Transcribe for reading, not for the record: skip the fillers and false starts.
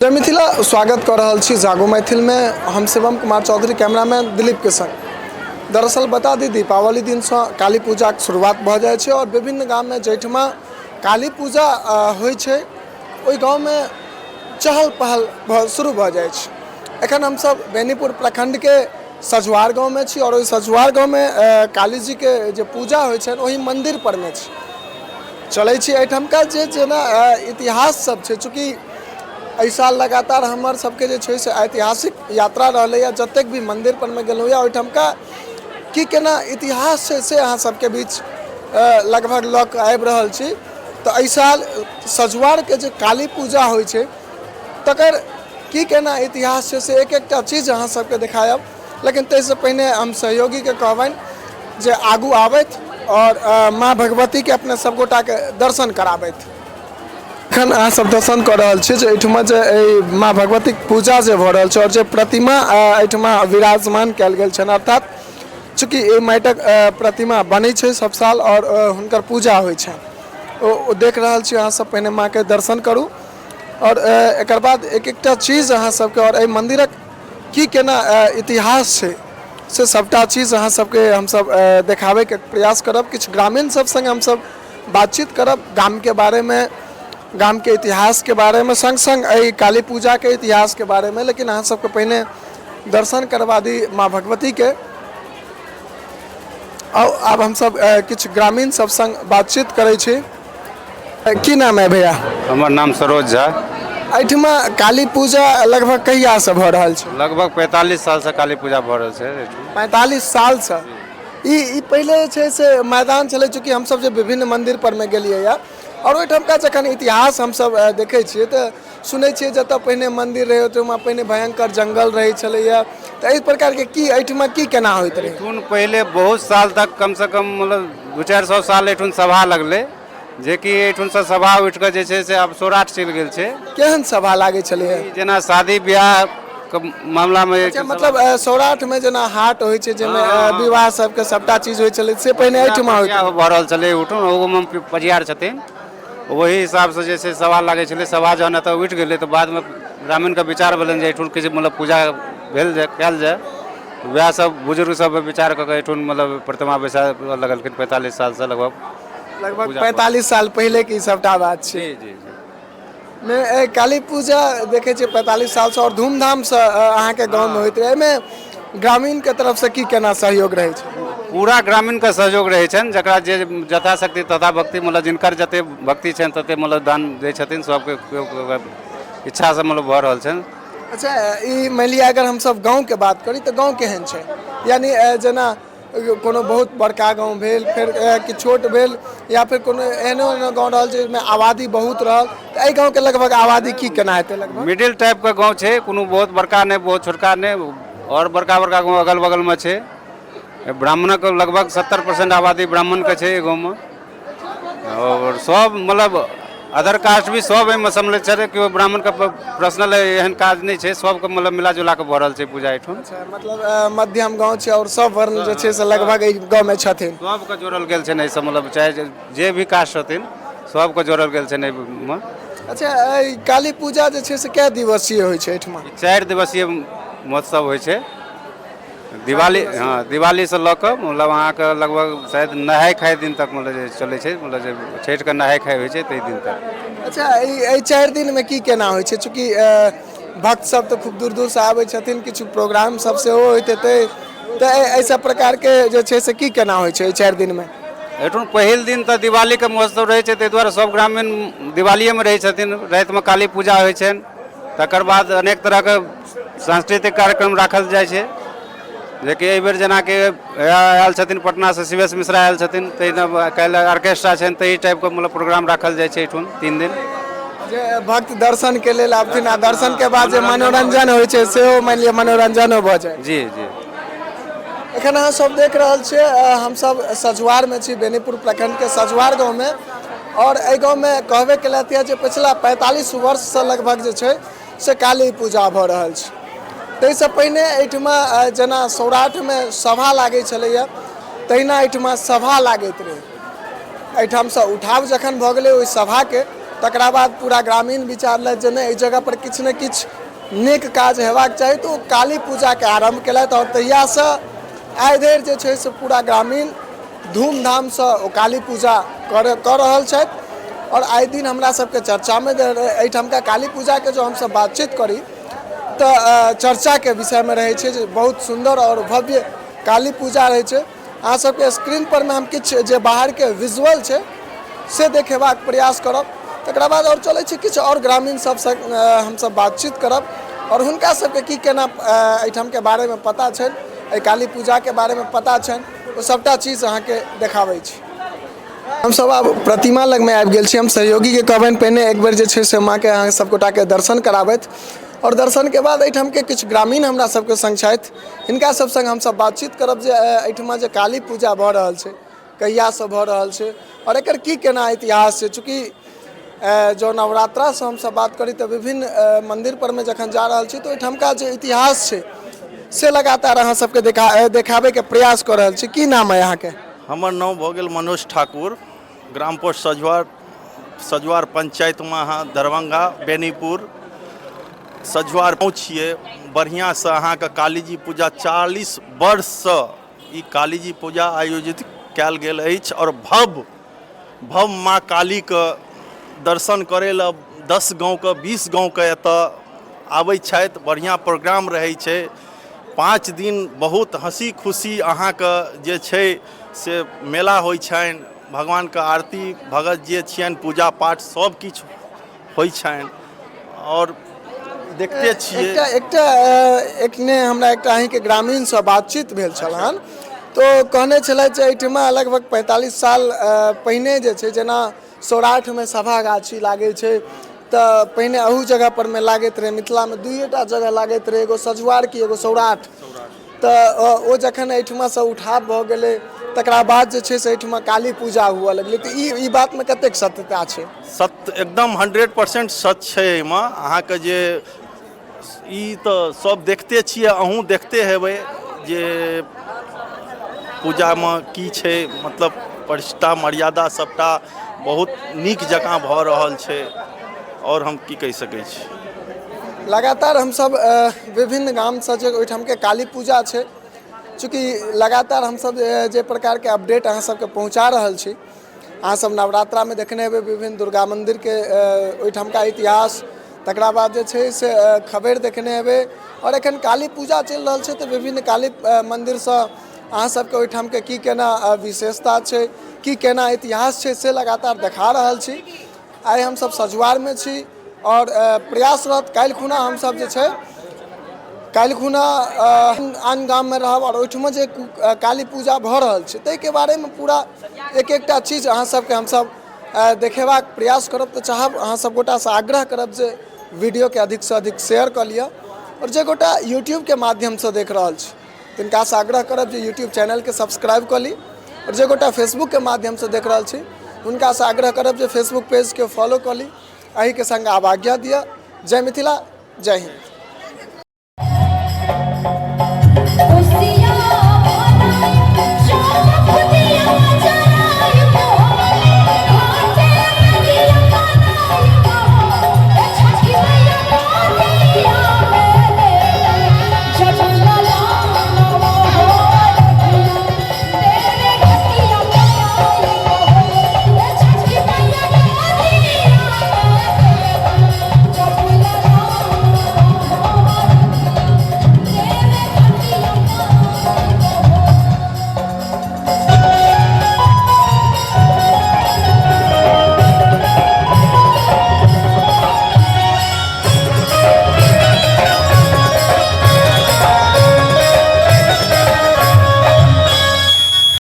जय मिथिला स्वागत कर रहा छी जागो मैथिल में हम शिवम कुमार चौधरी कैमरामैन दिलीप के संग। दरअसल बता दी दीपावली दिन से काली पूजा के शुरुआत भ जाए छे और विभिन्न गाँव में जैठमा काली पूजा होय छे ओई गाँव में चहल पहल शुरू भ जाए छे। एखन हम सब बेनीपुर प्रखंड के सजुआर गाँव में छी और ओई सजुआर गाँव में काली जी के जो पूजा होय छे ओही मंदिर पर में छी चले छी। एठमका जेना इतिहास सब छे चूँकि एहि साल लगातार हमर सबके जे छै से ऐतिहासिक यात्रा रहलै है जतेक भी मंदिर पर में गेलहुँ या ओहिठामका की केना इतिहास छै से अहाँ सबके बीच लगभग लऽ कऽ आबि रहल छी। तऽ एहि साल सजुआर के जे काली पूजा होइ छै तकर की केना इतिहास छै से एक एकटा चीज अहाँ सबके देखायब, लेकिन ताहिसँ पहिने हम सहयोगी के कहबनि जे आगू आबथि और माँ भगवती के अपने सबगोटा के दर्शन कराबथि। एखन अहाँ सब दर्शन कर रहल छी जे एहिठमा जे माँ भगवती के पूजा जे भऽ रहल छै और जे प्रतिमा एहिठमा विराजमान कयल गेल छनि, अर्थात चूँकि ई माटिक प्रतिमा बनै छै सब साल और हुनकर पूजा होइ छै ओ देख रहल छी अहाँ सब। पहिने माँ के दर्शन करू और एकर बाद एक एकटा चीज अहाँ सबके और एहि मंदिरक की केना इतिहास छै से सबटा चीज अहाँ सबके हमसब देखाबै के प्रयास करब। किछु ग्रामीण सब संग हमसब बातचीत करब गाम के बारे में, गाम के इतिहास के बारे में, संग संग एहि काली पूजा के इतिहास के बारे में। लेकिन अहाँ सबके पहिने दर्शन करवा दी माँ भगवती के। अब हम सब किछु ग्रामीण सब संग बातचीत करै छी। की नाम है भैया? हमर नाम सरोज झा। एहिठमा काली पूजा लगभग कहिया से भऽ रहल छै? लगभग 45 साल से काली पूजा भऽ रहल छै। 45 साल से ई पहले छै से मैदान छलै, चूँकि हम सब जे विभिन्न मंदिर पर में गेलियै या और ओहिठामका जखन इतिहास हम सब देखै छियै तऽ सुनै छियै जतऽ पहिने मंदिर रहै ओहिठमा पहिने भयंकर जंगल रहै छलैया। तऽ एहि प्रकार के की एहिठमा की केना होइत रहै? एठुन पहले बहुत साल तक कम से कम मतलब 200-400 साल एठुन सभा लगलै, जे कि एठुन से सभा उठि कऽ जे छै से आब सौराठ चलि गेल छै। केहन सभा लागै छलैया? जेना शादी ब्याह के मामला में अच्छा, मतलब सौराठ में जेना हाट होइ छै जाहिमे विवाह सबके सबटा चीज होइ छलै से पहिने एहिठमा होइत भऽ रहल छलै। उठुन ओहोमे पजियार छथिन, वही हिसाब से जे छै सभा लागै छलै। सभा जहन एतऽ उठि गेलै तऽ बादमे ग्रामीणके विचार भेलनि जे एहिठुन किछु मतलब पूजा भेल जाए, कयल जाए। वएह सब बुजुर्ग सब विचार कऽ के एठुन मतलब प्रतिमा बैसा लगलखिन 45 साल से लगभग 45 साल पहले की सबटा बात छै। जी जी मैं काली पूजा देखे छियै 45 साल से और धूमधाम से अहाँ के गाँव में होइत रहे। एहिमे ग्रामीण के तरफ से की केना सहयोग रहे छै? पूरा ग्रामीण के सहयोग रहे छनि, जकरा जे यथाशक्ति तथा भक्ति मतलब जिनकर जते भक्ति छनि तते मतलब दान दै छथिन। सबके इच्छा से मतलब भऽ रहल छनि। अच्छा, ई मान लिअ अगर हम सब गाँव के बात करी तऽ गाँव केहन छै? यानी जेना कोनो बहुत बड़का गाँव भेल, फिर कि छोट भेल, या फिर कोनो एहनो गाँव रहल जाहिमे आबादी बहुत रहल, तऽ एहि गाँव के लगभग आबादी की केना हेतै? लगभग मिडिल टाइप के गाँव छै, कोनो बहुत बड़का नहीं बहुत छोटका नहीं, और बड़का बड़का गाँव अगल बगल में छै। ब्राह्मणक लगभग 70% आबादी ब्राह्मण के छै गाँव में, और सब मतलब अदर कास्ट भी सब एहिमे सम्मिलित छै कि ब्राह्मण के पर्सनल एहन काज नहीं छै। सबके मतलब मिला जुला के भऽ रहल छै पूजा एठुन। अच्छा, मतलब मध्यम गाँव छै और सब वर्ण जे छै से लगभग एहि गाँव में छथिन। सबके जोड़ल गेल छै एहिसँ, मतलब चाहे जे भी कास्ट छथिन सबके जोड़ल गेल छै एहिमे। अच्छा, काली पूजा जे छै से कै दिवसीय होइ छै एहिठमा? 4 दिवसीय महोत्सव होइ छै। दिवाली, हाँ, दिवाली से लऽ कऽ मतलब अहाँके लगभग शायद नहाय खाय दिन तक मतलब जे चलै छै, मतलब जे छठि के नहाय खाय होइ छै ताहि दिन तक। अच्छा, एहि 4 दिन में की केना होइ छै? चूँकि भक्त सब तो खूब दूर दूर से आबै छथिन, किछु प्रोग्राम सब सेहो होइत हेतै, तऽ एहि सब प्रकार के जे छै से की केना होइ छै एहि 4 दिन में? एठुन पहिल दिन तऽ दिवाली के महोत्सव रहै छै, ताहि दुआरे सब ग्रामीण दिवालिये में रहै छथिन। राति में काली पूजा होइ छनि, तकर बाद अनेक तरह के सांस्कृतिक कार्यक्रम राखल जाइ छै। जेकि एहि बेर जेनाकि आयल छथिन पटना से शिवेश मिश्रा आयल छथिन, ताहि काल्हि ऑर्केस्ट्रा छनि, ताहि टाइप के मतलब प्रोग्राम राखल जाइ छै एठुन 3 दिन। जे भक्त दर्शन के लेल आबथिन आ दर्शन के बाद जे मनोरंजन होइ छै सेहो मानि लिअ मनोरंजनो भऽ जाय। जी जी। एखन अहाँ सब देख रहल छियै हम सब सजुआर में छी, बेनीपुर प्रखंड के सजुआर गाँव में। और एहि गाँव में कहबे केलथि है जे पिछला 45 वर्ष से लगभग जे छै से काली पूजा भऽ रहल छै। ताहिसँ पहिने एहिठमा जेना सौराठ में सभा लागै छलैया तहिना एहिठमा सभा लागैत रहै। एहिठाम से उठाव जखन भऽ गेलै ओहि सभा के तकरा बाद पूरा ग्रामीण विचारलथि जे नहि एहि जगह पर किछु ने किछु नेक काज हेबाक चाही, तऽ ओ काली पूजाके आरम्भ केलथि और तहियासँ आइ धरि जे छै से पूरा ग्रामीण धूमधामसँ ओ काली पूजा कऽ रहल छथि। और आइ दिन हमरा सबके चर्चामे एहिठामका काली पूजाके जो हमसब बातचीत करी तऽ चर्चाके विषयमे रहै छै जे बहुत सुन्दर और भव्य काली पूजा रहै छै। अहाँ सबके स्क्रीन पर में हम किछु जे बाहरके विजुअल छै से देखेबाक प्रयास करब, तकरा बाद और चलै छै किछु और ग्रामीण सबसँ हमसब बातचीत करब और हुनका सबके की केना एहिठामके बारेमे पता छनि, एहि काली पूजाके बारेमे पता छनि, ओ सबटा चीज अहाँके देखाबै छी। हमसब आब प्रतिमा लगमे आबि गेल छी। हम सहयोगीके कहबनि पहिने एक बेर जे छै से माँके अहाँ सबगोटाके दर्शन कराबथि और दर्शनके बाद एहिठामके किछु ग्रामीण हमरा सबके संग छथि, हिनका सब संग हमसब बातचीत करब जे एहिठमा जे काली पूजा भऽ रहल छै कहियासँ भऽ रहल छै और एकर की केना इतिहास छै। चूँकि जो नवरात्रासँ हमसब बात करी तऽ विभिन्न मन्दिर परमे जखन जा रहल छी तऽ ओहिठामका जे इतिहास छै से लगातार अहाँ सबके देखाबैके प्रयास कऽ रहल छी। की नाम है अहाँके? हमर नाम भऽ गेल मनोज ठाकुर, ग्राम पोस्ट सजवार पंचायतमे अहाँ दरभंगा बेनीपुर सजवार गाँव छियै। बढ़िआँसँ अहाँके कालीजी पूजा 40 वर्षसँ ई कालीजी पूजा आयोजित कयल गेल अछि और भव्य माँ कालीके दर्शन करै लए 10 गाँवके 20 गाँवके एतऽ आबै छथि। बढ़िआँ प्रोग्राम रहै छै। 5 दिन बहुत हँसी खुशी अहाँके जे छै से मेला होइ छनि, भगवानके आरती भगत जे छियनि पूजा पाठ सब किछु होइ छनि और देखते छियै। एकने हमरा एकटा अहींके ग्रामीणसँ बातचीत भेल छल हन, तो कहने छलथि जे एहिठमा लगभग 45 साल पहिने जे छै जेना सौराठमे सभा गाछी लागै छै तऽ पहिने अहू जगह पर में लागैत रहे, मिथिलामे 2टा जगह लागैत रहे, एगो सजवार की एगो सौराठ। तऽ ओ जखन एहिठमासँ उठाव भऽ गेलै तकरा बाद जे छै से एहिठमा काली पूजा हुअ लगलै, तऽ ई बातमे कतेक सत्यता छै? सत्य एकदम 100% सच छै। एहिमे अहाँके जे ई तऽ सब देखते छियै, अहूँ देखते हेबै जे पूजामे की छै, मतलब प्रतिष्ठा मर्यादा सबटा बहुत नीक जकाँ भऽ रहल छै और हम की कहि सकै छी। लगातार हमसब विभिन्न गामसँ जे ओहिठामके काली पूजा छै, चूँकि लगातार हमसब जे प्रकारके अपडेट अहाँ सबके पहुँचा रहल छी, अहाँ सब नवरात्रामे देखने हेबै विभिन्न दुर्गा मन्दिरके ओहिठामका इतिहास, तकरा बाद जे छै से खबरि देखने हेबै और एखन काली पूजा चलि रहल छै तऽ विभिन्न काली मन्दिरसँ अहाँ सबके ओहिठामके की केना विशेषता छै, की केना इतिहास छै से लगातार देखा रहल छी। आइ हमसब सजवारमे छी और प्रयास रहत काल्हि खुना हमसब जे छै काल्हि खुना आन गाममे रहब और ओहिठमा जे काली पूजा भऽ रहल छै ताहिके बारेमे पूरा एक-एकटा चीज अहाँ सबके हमसब देखेबाक प्रयास करब। तऽ चाहब अहाँ सब गोटासँ आग्रह करब जे वीडियोके अधिकसँ अधिक शेयर कऽ लिअ और जे गोटा यूट्यूबके माध्यमसँ देख रहल छी तिनकासँ आग्रह करब जे यूट्यूब चैनलके सब्सक्राइब कऽ ली और जे गोटा फेसबुकके माध्यमसँ देख रहल छी हुनकासँ आग्रह करब जे फेसबुक पेजके फॉलो कऽ ली। एहिके संग आब आज्ञा दिअ। जय मिथिला, जय हिंद।